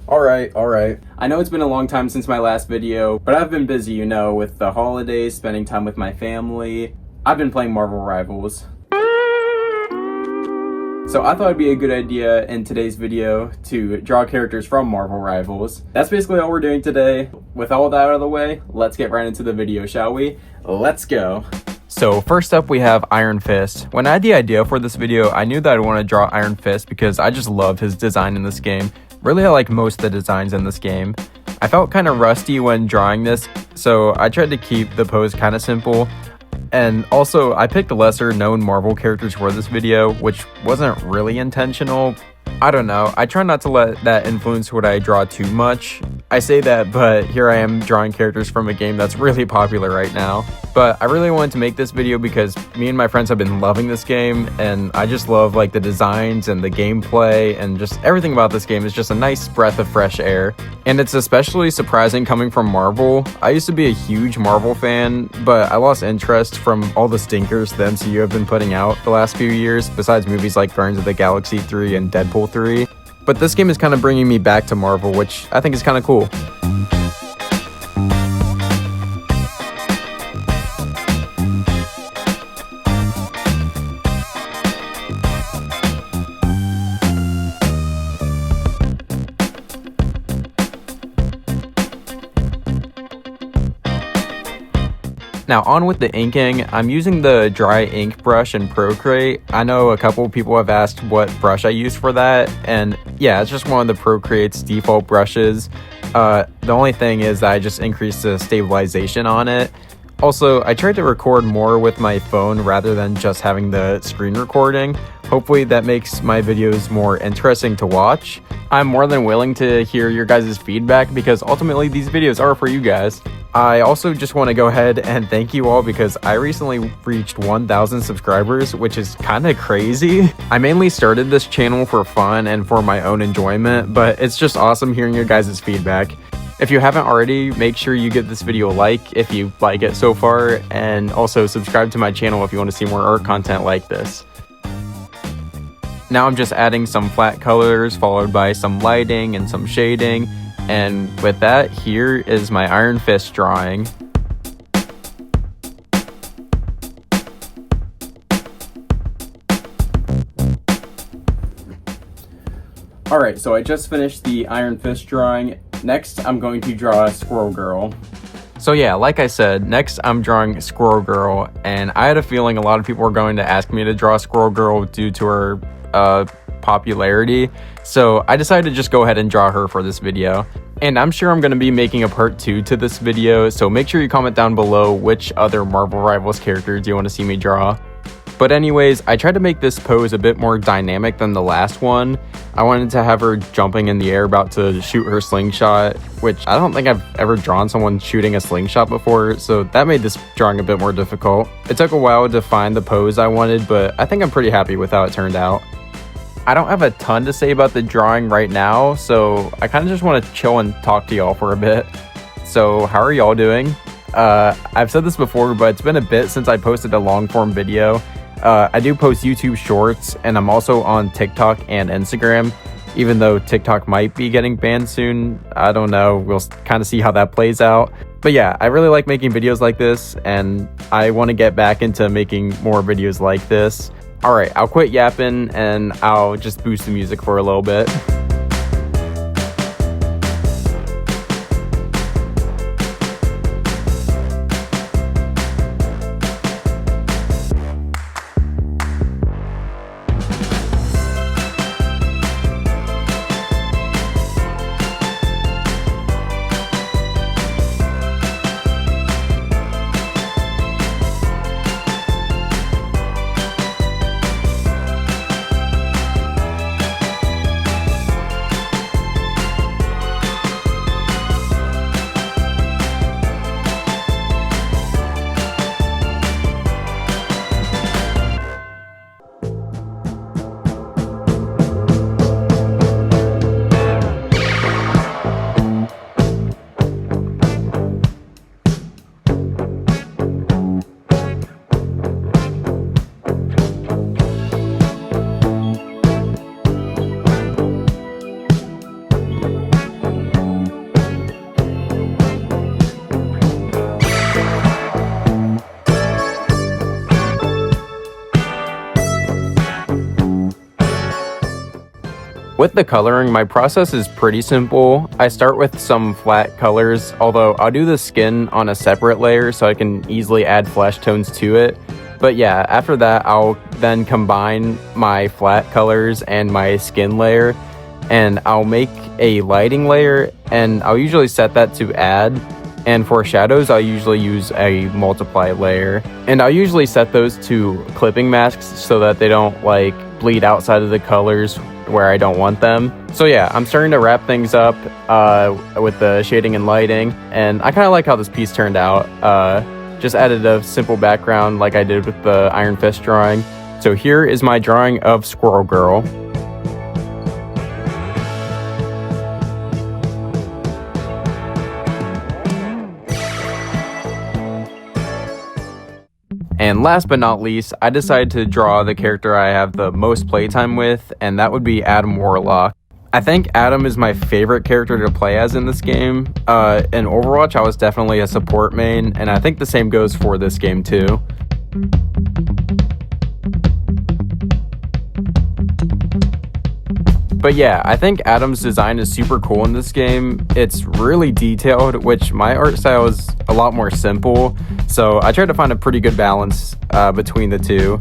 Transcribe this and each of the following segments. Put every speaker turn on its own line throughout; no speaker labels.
Alright. I know it's been a long time since my last video, but I've been busy, with the holidays, spending time with my family. I've been playing Marvel Rivals. So I thought it'd be a good idea in today's video to draw characters from Marvel Rivals. That's basically all we're doing today. With all that out of the way, let's get right into the video, shall we? Let's go. So first up we have Iron Fist. When I had the idea for this video, I knew that I wanted to draw Iron Fist because I just love his design in this game. Really, I like most of the designs in this game. I felt kind of rusty when drawing this, so I tried to keep the pose kind of simple. And also, I picked lesser known Marvel characters for this video, which wasn't really intentional. I don't know, I try not to let that influence what I draw too much. I say that, but here I am drawing characters from a game that's really popular right now. But I really wanted to make this video because me and my friends have been loving this game, and I just love like the designs and the gameplay and just everything about this game is just a nice breath of fresh air. And it's especially surprising coming from Marvel. I used to be a huge Marvel fan, but I lost interest from all the stinkers the MCU have been putting out the last few years, besides movies like Guardians of the Galaxy 3 and Deadpool 3. But this game is kind of bringing me back to Marvel, which I think is kind of cool. Now on with the inking, I'm using the dry ink brush in Procreate. I know a couple people have asked what brush I use for that, and yeah, it's just one of the Procreate's default brushes. The only thing is that I just increased the stabilization on it. Also, I tried to record more with my phone rather than just having the screen recording. Hopefully that makes my videos more interesting to watch. I'm more than willing to hear your guys' feedback because ultimately these videos are for you guys. I also just want to go ahead and thank you all because I recently reached 1,000 subscribers, which is kind of crazy. I mainly started this channel for fun and for my own enjoyment, but it's just awesome hearing your guys' feedback. If you haven't already, make sure you give this video a like if you like it so far, and also subscribe to my channel if you want to see more art content like this. Now I'm just adding some flat colors followed by some lighting and some shading. And with that, here is my Iron Fist drawing. Alright, so I just finished the Iron Fist drawing. Next, I'm going to draw Squirrel Girl. So yeah, like I said, next I'm drawing Squirrel Girl, and I had a feeling a lot of people were going to ask me to draw Squirrel Girl due to her popularity, so I decided to just go ahead and draw her for this video. And I'm sure I'm going to be making a part 2 to this video, so make sure you comment down below which other Marvel Rivals characters you want to see me draw. But anyways, I tried to make this pose a bit more dynamic than the last one. I wanted to have her jumping in the air about to shoot her slingshot, which I don't think I've ever drawn someone shooting a slingshot before, so that made this drawing a bit more difficult. It took a while to find the pose I wanted, but I think I'm pretty happy with how it turned out. I don't have a ton to say about the drawing right now, so I kind of just want to chill and talk to y'all for a bit. So how are y'all doing? I've said this before, but it's been a bit since I posted a long form video. I do post YouTube shorts, and I'm also on TikTok and Instagram, even though TikTok might be getting banned soon. I don't know, we'll kind of see how that plays out. But yeah, I really like making videos like this, and I want to get back into making more videos like this. Alright, I'll quit yapping and I'll just boost the music for a little bit. with the coloring, my process is pretty simple. I start with some flat colors, although I'll do the skin on a separate layer so I can easily add flesh tones to it. But yeah, after that, I'll then combine my flat colors and my skin layer, and I'll make a lighting layer, and I'll usually set that to add. And for shadows, I'll usually use a multiply layer, and I'll usually set those to clipping masks so that they don't like bleed outside of the colors where I don't want them. So yeah, I'm starting to wrap things up with the shading and lighting, and I kind of like how this piece turned out. Just added a simple background like I did with the Iron Fist drawing. So here is my drawing of Squirrel Girl. And last but not least, I decided to draw the character I have the most playtime with, and that would be Adam Warlock. I think Adam is my favorite character to play as in this game. In Overwatch, I was definitely a support main, and I think the same goes for this game too. But yeah, I think Adam's design is super cool in this game. It's really detailed, which my art style is a lot more simple, so I tried to find a pretty good balance between the two.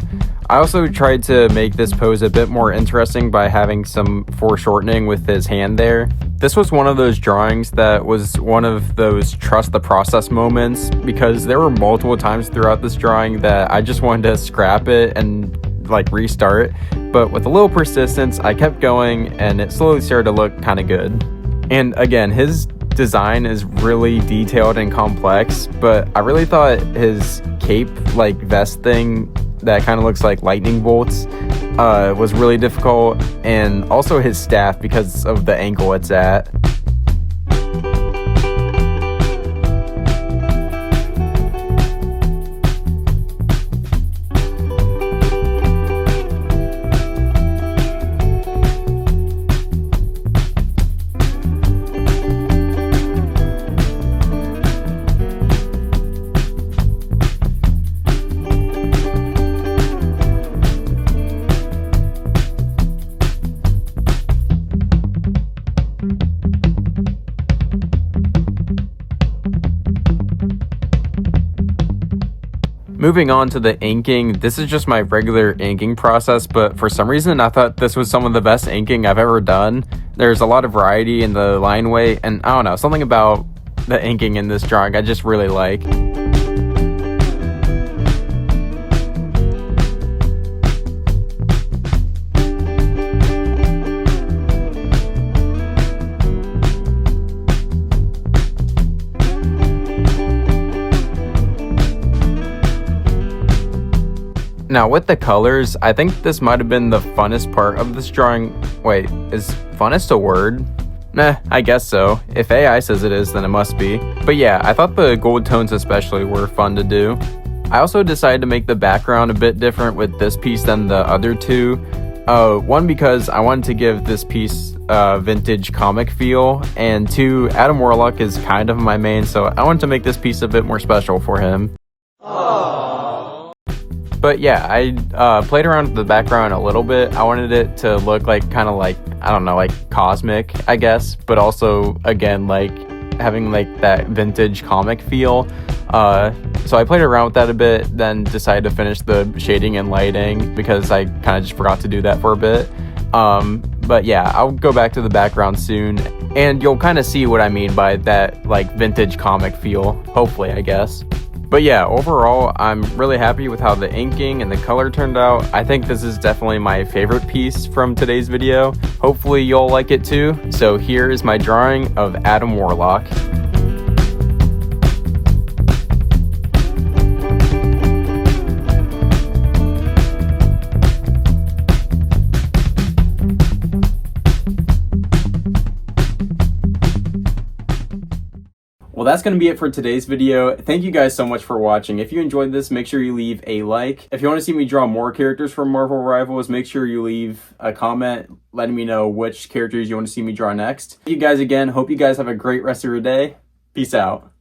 I also tried to make this pose a bit more interesting by having some foreshortening with his hand there. This was one of those drawings that was one of those trust the process moments, because there were multiple times throughout this drawing that I just wanted to scrap it and like restart, but with a little persistence I kept going and it slowly started to look kind of good. And again, his design is really detailed and complex, but I really thought his cape like vest thing that kind of looks like lightning bolts was really difficult, and also his staff because of the angle it's at. Moving on to the inking, this is just my regular inking process, but for some reason I thought this was some of the best inking I've ever done. There's a lot of variety in the line weight, and I don't know, something about the inking in this drawing I just really like. Now with the colors, I think this might have been the funnest part of this drawing. Wait, is funnest a word? Nah, I guess so. If AI says it is, then it must be. But yeah, I thought the gold tones especially were fun to do. I also decided to make the background a bit different with this piece than the other two. One, because I wanted to give this piece a vintage comic feel, and two, Adam Warlock is kind of my main, so I wanted to make this piece a bit more special for him. But yeah, I played around with the background a little bit. I wanted it to look like kind of like, I don't know, like cosmic, I guess, but also again like having like that vintage comic feel. So I played around with that a bit, then decided to finish the shading and lighting because I kind of just forgot to do that for a bit. But yeah, I'll go back to the background soon, and you'll kind of see what I mean by that like vintage comic feel, hopefully, I guess. But yeah, overall, I'm really happy with how the inking and the color turned out. I think this is definitely my favorite piece from today's video. Hopefully you'll like it too. So here is my drawing of Adam Warlock. Well, that's going to be it for today's video. Thank you guys so much for watching. If you enjoyed this, make sure you leave a like. If you want to see me draw more characters from Marvel Rivals, make sure you leave a comment letting me know which characters you want to see me draw next. Thank you guys again. Hope you guys have a great rest of your day. Peace out.